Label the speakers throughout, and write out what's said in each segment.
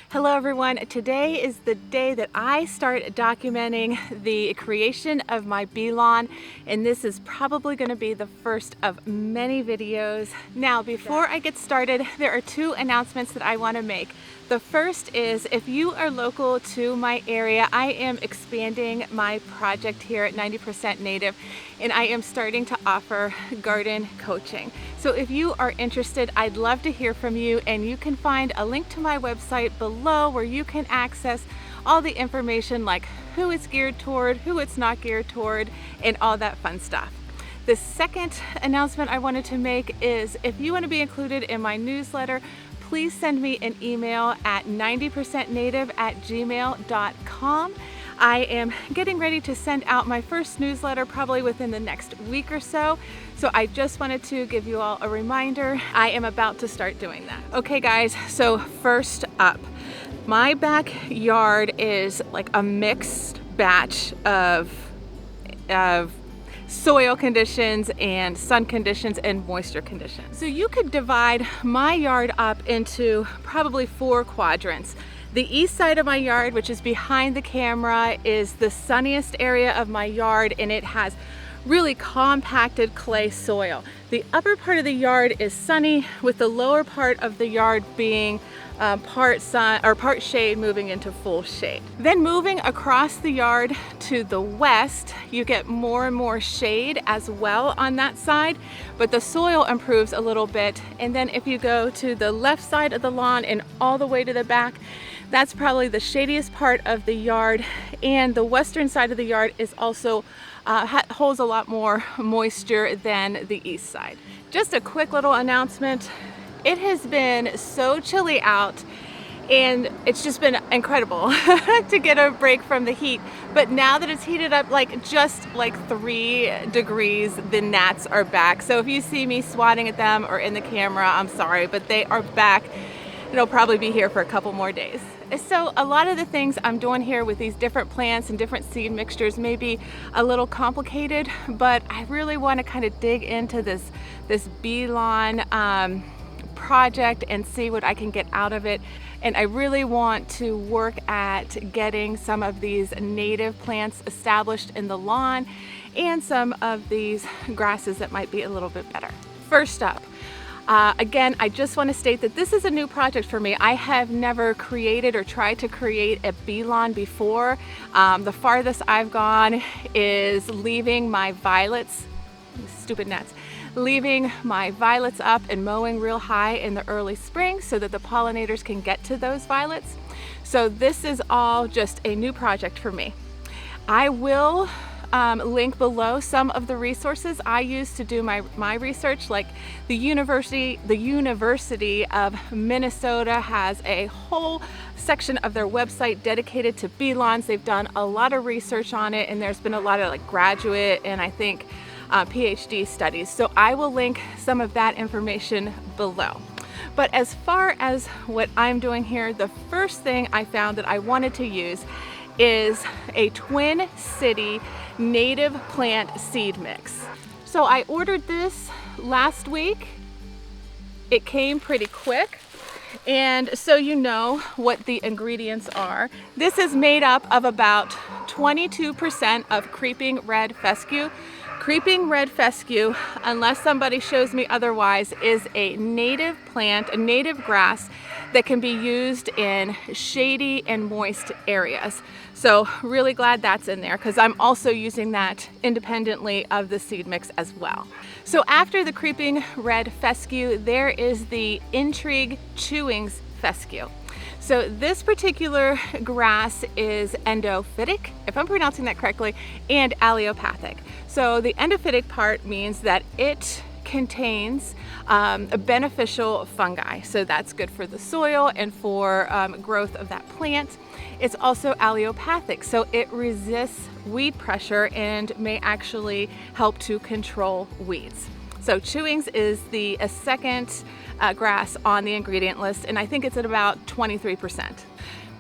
Speaker 1: Hello everyone, today is the day that I start documenting the creation of my bee lawn, and this is probably going to be the first of many videos. Now before I get started, there are two announcements that I want to make. The first is, if you are local to my area, I am expanding my project here at 90% Native, and I am starting to offer garden coaching. So if you are interested, I'd love to hear from you, and you can find a link to my website below where you can access all the information like who it's geared toward, who it's not geared toward, and all that fun stuff. The second announcement I wanted to make is, if you want to be included in my newsletter, please send me an email at 90percentnative@gmail.com. I am getting ready to send out my first newsletter probably within the next week or so. So I just wanted to give you all a reminder. I am about to start doing that. Okay guys, so first up, my backyard is like a mixed batch of soil conditions and sun conditions and moisture conditions. So you could divide my yard up into probably 4 quadrants. The east side of my yard, which is behind the camera, is the sunniest area of my yard, and it has really compacted clay soil. The upper part of the yard is sunny, with the lower part of the yard being part sun or part shade moving into full shade. Then moving across the yard to the west, you get more and more shade as well on that side, but the soil improves a little bit. And then if you go to the left side of the lawn and all the way to the back, that's probably the shadiest part of the yard, and the western side of the yard is also holds a lot more moisture than the east side. Just a quick little announcement. It has been so chilly out, and it's just been incredible to get a break from the heat. But now that it's heated up just like 3 degrees, the gnats are back. So if you see me swatting at them or in the camera, I'm sorry, but they are back. It'll probably be here for a couple more days. So a lot of the things I'm doing here with these different plants and different seed mixtures may be a little complicated, but I really want to kind of dig into this bee lawn project and see what I can get out of it. And I really want to work at getting some of these native plants established in the lawn and some of these grasses that might be a little bit better. First up, again, I just want to state that this is a new project for me. I have never created or tried to create a bee lawn before. The farthest I've gone is leaving my violets, stupid gnats, leaving my violets up and mowing real high in the early spring so that the pollinators can get to those violets. So this is all just a new project for me. I will link below some of the resources I use to do my research. Like the University of Minnesota has a whole section of their website dedicated to bee lawns. They've done a lot of research on it, and there's been a lot of graduate and I think PhD studies. So I will link some of that information below. But as far as what I'm doing here, the first thing I found that I wanted to use is a Twin City native plant seed mix. So I ordered this last week. It came pretty quick. And so you know what the ingredients are. This is made up of about 22% of creeping red fescue. Creeping red fescue, unless somebody shows me otherwise, is a native plant, a native grass that can be used in shady and moist areas. So really glad that's in there, because I'm also using that independently of the seed mix as well. So after the creeping red fescue, there is the Intrigue chewings fescue. So this particular grass is endophytic, if I'm pronouncing that correctly, and allelopathic. So the endophytic part means that it contains a beneficial fungi. So that's good for the soil and for growth of that plant. It's also allelopathic, so it resists weed pressure and may actually help to control weeds. So chewings is the second grass on the ingredient list, and I think it's at about 23%.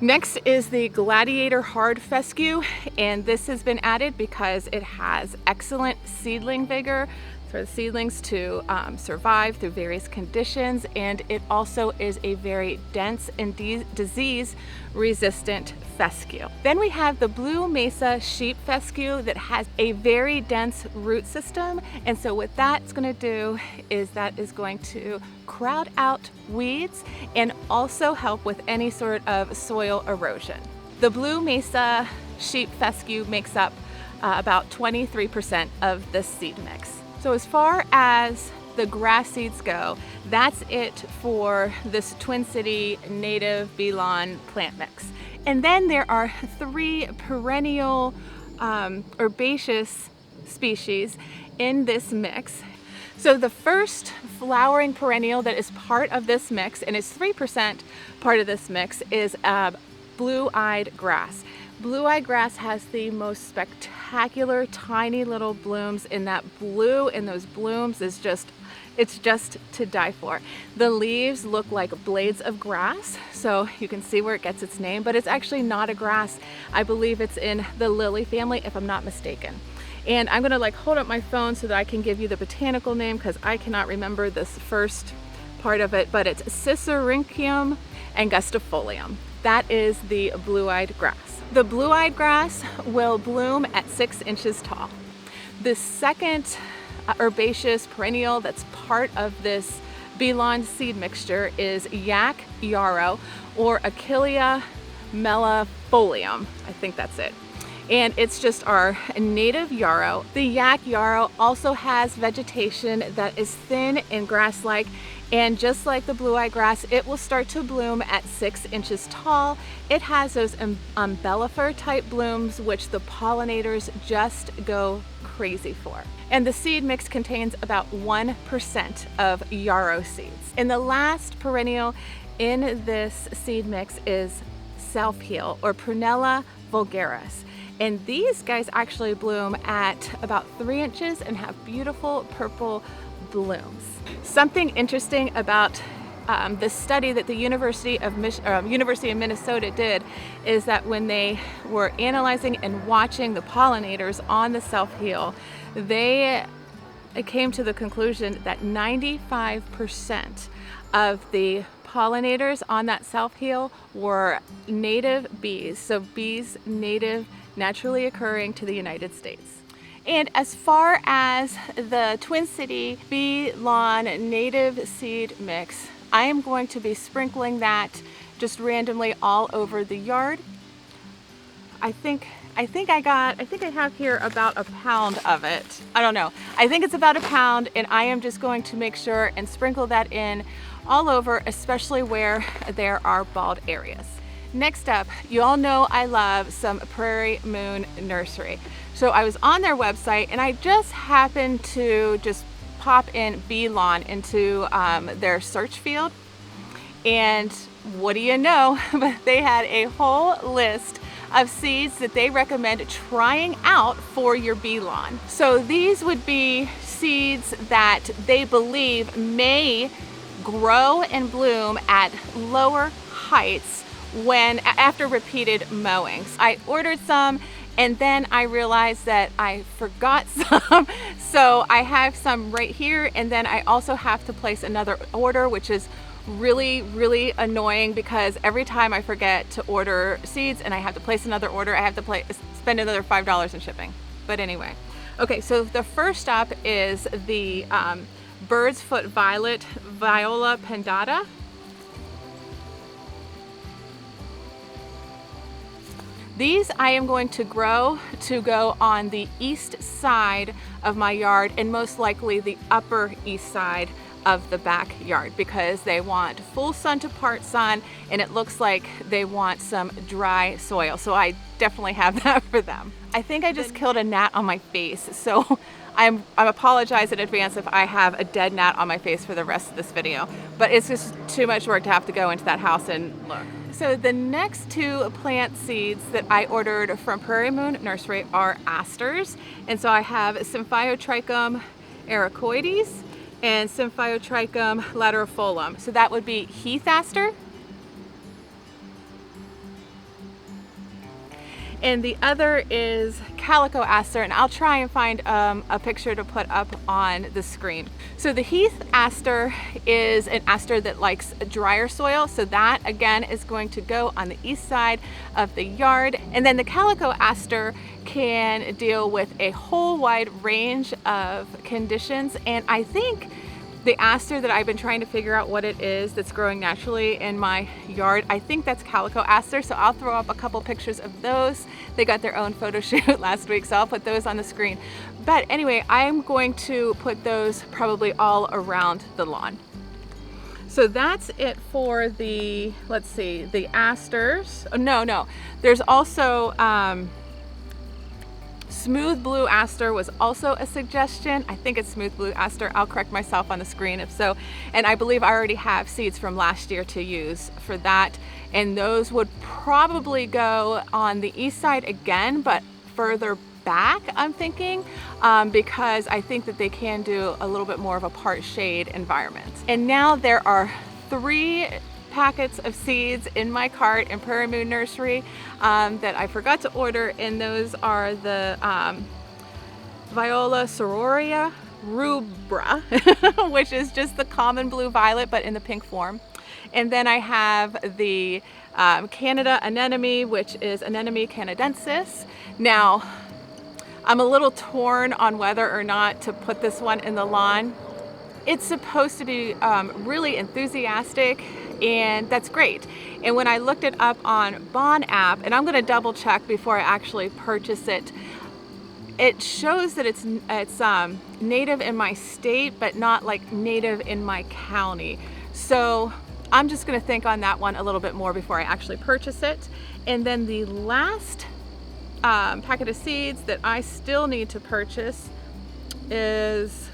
Speaker 1: Next is the Gladiator Hard Fescue, and this has been added because it has excellent seedling vigor. for the seedlings to survive through various conditions, and it also is a very dense and disease-resistant fescue. Then we have the blue mesa sheep fescue that has a very dense root system, and so what that's going to do is that is going to crowd out weeds and also help with any sort of soil erosion. The blue mesa sheep fescue makes up about 23% of the seed mix. So as far as the grass seeds go, that's it for this Twin City native bee lawn plant mix. And then there are 3 perennial herbaceous species in this mix. So the first flowering perennial that is part of this mix, and is 3% part of this mix, is blue-eyed grass. Blue-eyed grass has the most spectacular tiny little blooms, and that blue in those blooms is just, it's just to die for. The leaves look like blades of grass, so you can see where it gets its name, but it's actually not a grass. I believe it's in the lily family, if I'm not mistaken. And I'm gonna hold up my phone so that I can give you the botanical name, because I cannot remember this first part of it, but it's Cicericium angustifolium. That is the blue-eyed grass. The blue-eyed grass will bloom at 6 inches tall. The second herbaceous perennial that's part of this bee lawn seed mixture is yak yarrow, or Achillea mellifolium. I think that's it. And it's just our native yarrow. The yak yarrow also has vegetation that is thin and grass-like, and just like the blue-eyed grass, it will start to bloom at 6 inches tall. It has those umbellifer type blooms, which the pollinators just go crazy for. And the seed mix contains about 1% of yarrow seeds. And the last perennial in this seed mix is self-heal, or Prunella vulgaris. And these guys actually bloom at about 3 inches and have beautiful purple blooms. Something interesting about the study that the University of Minnesota did is that when they were analyzing and watching the pollinators on the self-heal, they came to the conclusion that 95% of the pollinators on that self-heal were native bees, so bees native, naturally occurring to the United States. And as far as the Twin City bee lawn native seed mix, I am going to be sprinkling that just randomly all over the yard. I think I have here about a pound of it. I don't know. I think it's about a pound, and I am just going to make sure and sprinkle that in all over, especially where there are bald areas. Next up, you all know I love some Prairie Moon Nursery. So I was on their website, and I just happened to just pop in bee lawn into their search field. And what do you know, but they had a whole list of seeds that they recommend trying out for your bee lawn. So these would be seeds that they believe may grow and bloom at lower heights after repeated mowings. I ordered some, and then I realized that I forgot some. So I have some right here, and then I also have to place another order, which is really annoying, because every time I forget to order seeds and I have to place another order, I have to spend another $5 in shipping. But anyway, okay, so the first stop is the bird's foot violet, Viola pendata. These I am going to grow to go on the east side of my yard, and most likely the upper east side of the backyard, because they want full sun to part sun, and it looks like they want some dry soil. So I definitely have that for them. I think I just killed a gnat on my face, so I apologize in advance if I have a dead gnat on my face for the rest of this video, but it's just too much work to have to go into that house and look. So the next 2 plant seeds that I ordered from Prairie Moon Nursery are asters. And so I have Symphyotrichum ericoides and Symphyotrichum laterifolum. So that would be heath aster. and the other is calico aster, and I'll try and find a picture to put up on the screen. So the heath aster is an aster that likes drier soil, so that again is going to go on the east side of the yard. And then the calico aster can deal with a whole wide range of conditions, and I think the aster that I've been trying to figure out what it is that's growing naturally in my yard, I think that's calico aster, so I'll throw up a couple pictures of those. They got their own photo shoot last week, so I'll put those on the screen. But anyway, I'm going to put those probably all around the lawn. So that's it for the, let's see, the asters. Oh, no, there's also, smooth blue aster was also a suggestion. I think it's smooth blue aster. I'll correct myself on the screen if so. And I believe I already have seeds from last year to use for that. And those would probably go on the east side again, but further back, I'm thinking, because I think that they can do a little bit more of a part shade environment. And now there are 3 packets of seeds in my cart in Prairie Moon Nursery that I forgot to order, and those are the Viola Sororia rubra, which is just the common blue violet but in the pink form. And then I have the Canada anemone, which is Anemone canadensis. Now, I'm a little torn on whether or not to put this one in the lawn. It's supposed to be really enthusiastic, and that's great. And when I looked it up on Bon app, and I'm going to double check before I actually purchase it, it shows that it's native in my state, but not like native in my county. So I'm just going to think on that one a little bit more before I actually purchase it. And then the last packet of seeds that I still need to purchase is,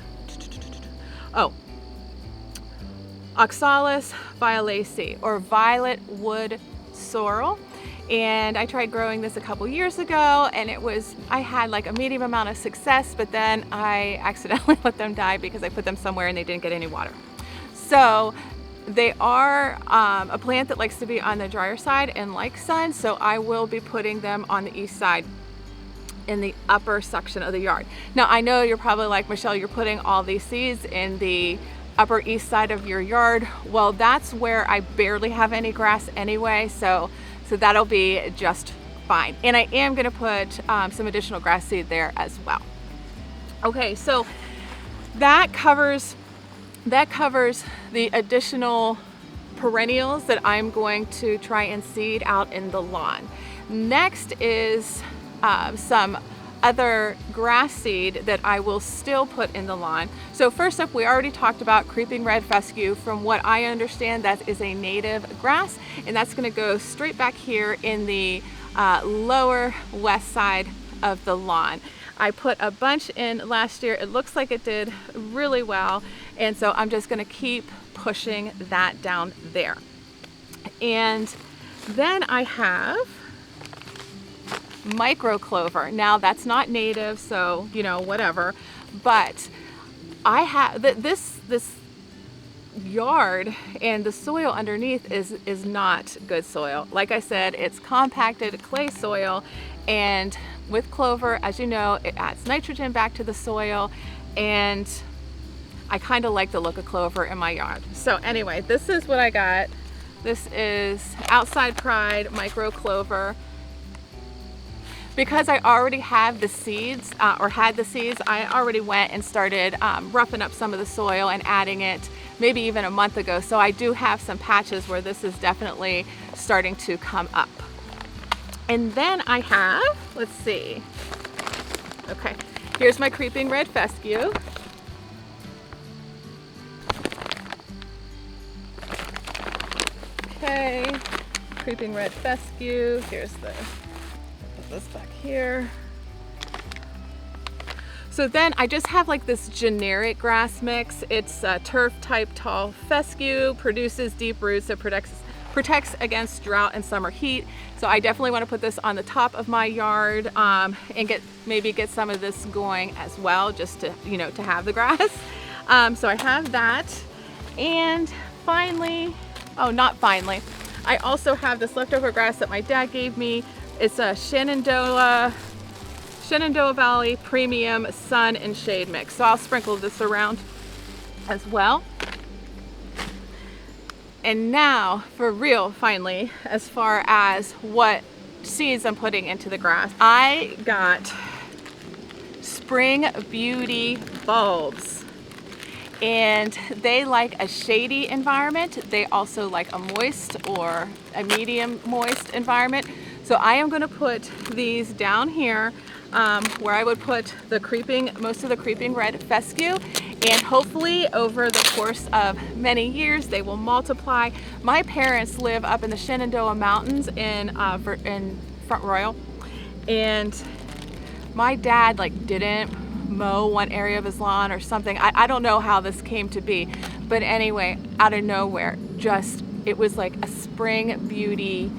Speaker 1: Oxalis violacea, or violet wood sorrel. And I tried growing this a couple years ago, and I had like a medium amount of success, but then I accidentally let them die because I put them somewhere and they didn't get any water. So they are a plant that likes to be on the drier side and likes sun, so I will be putting them on the east side in the upper section of the yard. Now I know you're probably like, Michelle, you're putting all these seeds in the upper east side of your yard. Well, that's where I barely have any grass anyway, so that'll be just fine. And I am going to put some additional grass seed there as well. Okay, so that covers the additional perennials that I'm going to try and seed out in the lawn. Next is some other grass seed that I will still put in the lawn. So first up, we already talked about creeping red fescue. From what I understand, that is a native grass, and that's going to go straight back here in the lower west side of the lawn. I put a bunch in last year. It looks like it did really well, and so I'm just going to keep pushing that down there. And then I have micro clover. Now that's not native, so you know, whatever, but I have this yard, and the soil underneath is not good soil. Like I said, it's compacted clay soil, and with clover, as you know, it adds nitrogen back to the soil, and I kind of like the look of clover in my yard. So anyway, this is what I got. This is Outside Pride micro clover. Because I already have the seeds, or had the seeds, I already went and started roughing up some of the soil and adding it maybe even a month ago. So I do have some patches where this is definitely starting to come up. And then I have, let's see, okay, here's my creeping red fescue. Okay, creeping red fescue, here's the, put this back here. So then I just have like this generic grass mix. It's a turf type tall fescue, produces deep roots, it protects against drought and summer heat. So I definitely want to put this on the top of my yard and maybe get some of this going as well, just to, you know, to have the grass. So I have that. And finally, oh, not finally, I also have this leftover grass that my dad gave me It's a Shenandoah Valley Premium Sun and Shade Mix. So I'll sprinkle this around as well. And now for real, finally, as far as what seeds I'm putting into the grass. I got Spring Beauty bulbs, and they like a shady environment. They also like a moist or a medium moist environment. So I am going to put these down here where I would put most of the creeping red fescue, and hopefully over the course of many years they will multiply. My parents live up in the Shenandoah Mountains in Front Royal, and my dad like didn't mow one area of his lawn or something. I don't know how this came to be, but anyway, out of nowhere, it was like a Spring Beauty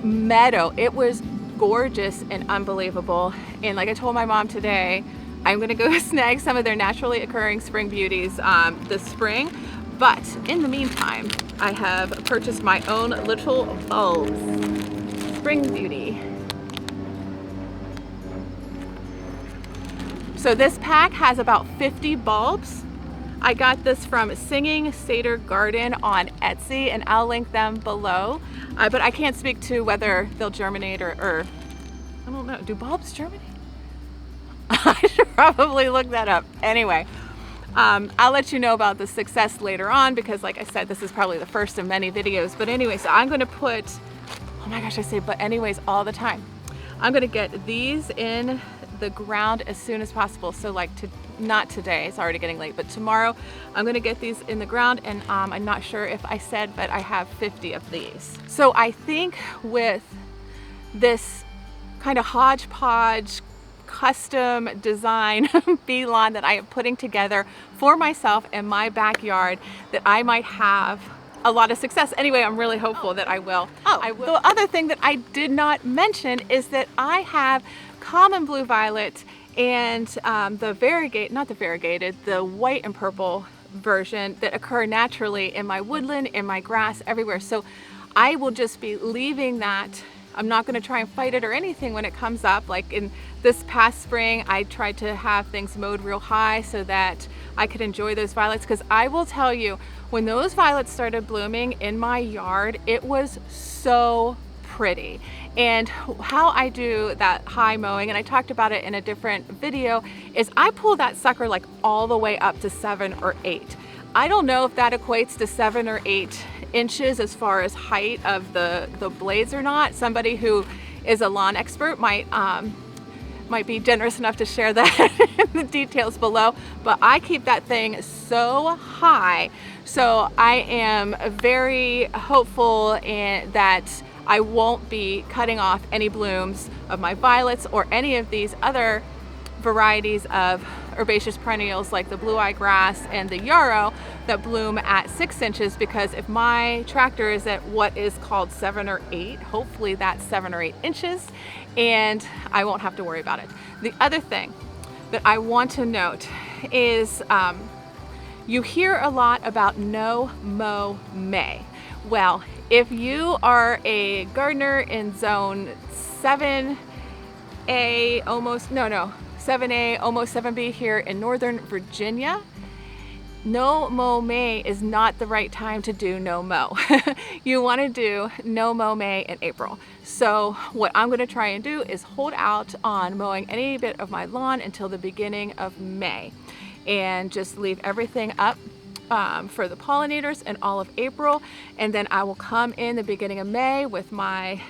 Speaker 1: meadow. It was gorgeous and unbelievable. And like I told my mom today, I'm gonna go snag some of their naturally occurring spring beauties this spring. But in the meantime, I have purchased my own little bulbs. Spring Beauty. So this pack has about 50 bulbs. I got this from Singing Seder Garden on Etsy, and I'll link them below. But I can't speak to whether they'll germinate or I don't know. Do bulbs germinate? I should probably look that up. Anyway, I'll let you know about the success later on, because like I said, this is probably the first of many videos. But anyway, so I'm going to put, oh my gosh, I say but anyways all the time. I'm going to get these in the ground as soon as possible. So like not today, it's already getting late, but tomorrow I'm going to get these in the ground. And I'm not sure if I said, but I have 50 of these. So I think with this kind of hodgepodge custom design bee lawn that I am putting together for myself in my backyard, that I might have a lot of success. Anyway, I'm really hopeful that I will. I will. The other thing that I did not mention is that I have common blue violet and the white and purple version that occur naturally in my woodland, in my grass, everywhere. So I will just be leaving that. I'm not going to try and fight it or anything when it comes up. Like in this past spring, I tried to have things mowed real high so that I could enjoy those violets, because I will tell you, when those violets started blooming in my yard, it was so pretty. And how I do that high mowing, and I talked about it in a different video, is I pull that sucker like all the way up to 7 or 8. I don't know if that equates to 7 or 8 inches as far as height of the blades or not. Somebody who is a lawn expert might be generous enough to share that in the details below. But I keep that thing so high, so I am very hopeful that I won't be cutting off any blooms of my violets or any of these other varieties of herbaceous perennials like the blue-eye grass and the yarrow that bloom at 6 inches, because if my tractor is at what is called 7 or 8, hopefully that's 7 or 8 inches, and I won't have to worry about it. The other thing that I want to note is you hear a lot about no mow May. Well, if you are a gardener in zone 7A, almost 7A, almost 7B here in Northern Virginia, no mow May is not the right time to do no mow. You want to do no mow May in April. So what I'm going to try and do is hold out on mowing any bit of my lawn until the beginning of May, and just leave everything up for the pollinators in all of April, and then I will come in the beginning of May with my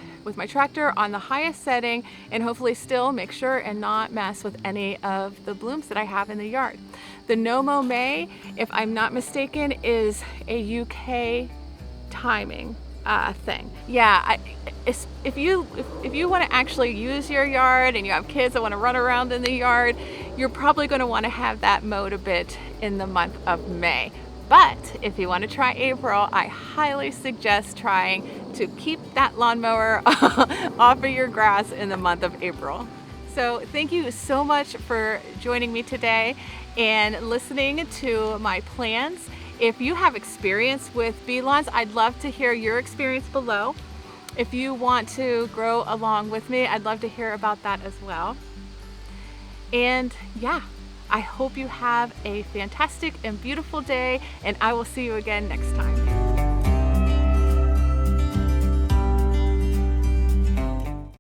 Speaker 1: tractor on the highest setting, and hopefully still make sure and not mess with any of the blooms that I have in the yard. The no mow May, if I'm not mistaken, is a UK timing thing. Yeah, if you want to actually use your yard and you have kids that want to run around in the yard, you're probably going to want to have that mowed a bit in the month of May. But if you want to try April, I highly suggest trying to keep that lawnmower off of your grass in the month of April. So thank you so much for joining me today and listening to my plans. If you have experience with bee lawns, I'd love to hear your experience below. If you want to grow along with me, I'd love to hear about that as well. And yeah, I hope you have a fantastic and beautiful day, and I will see you again next time.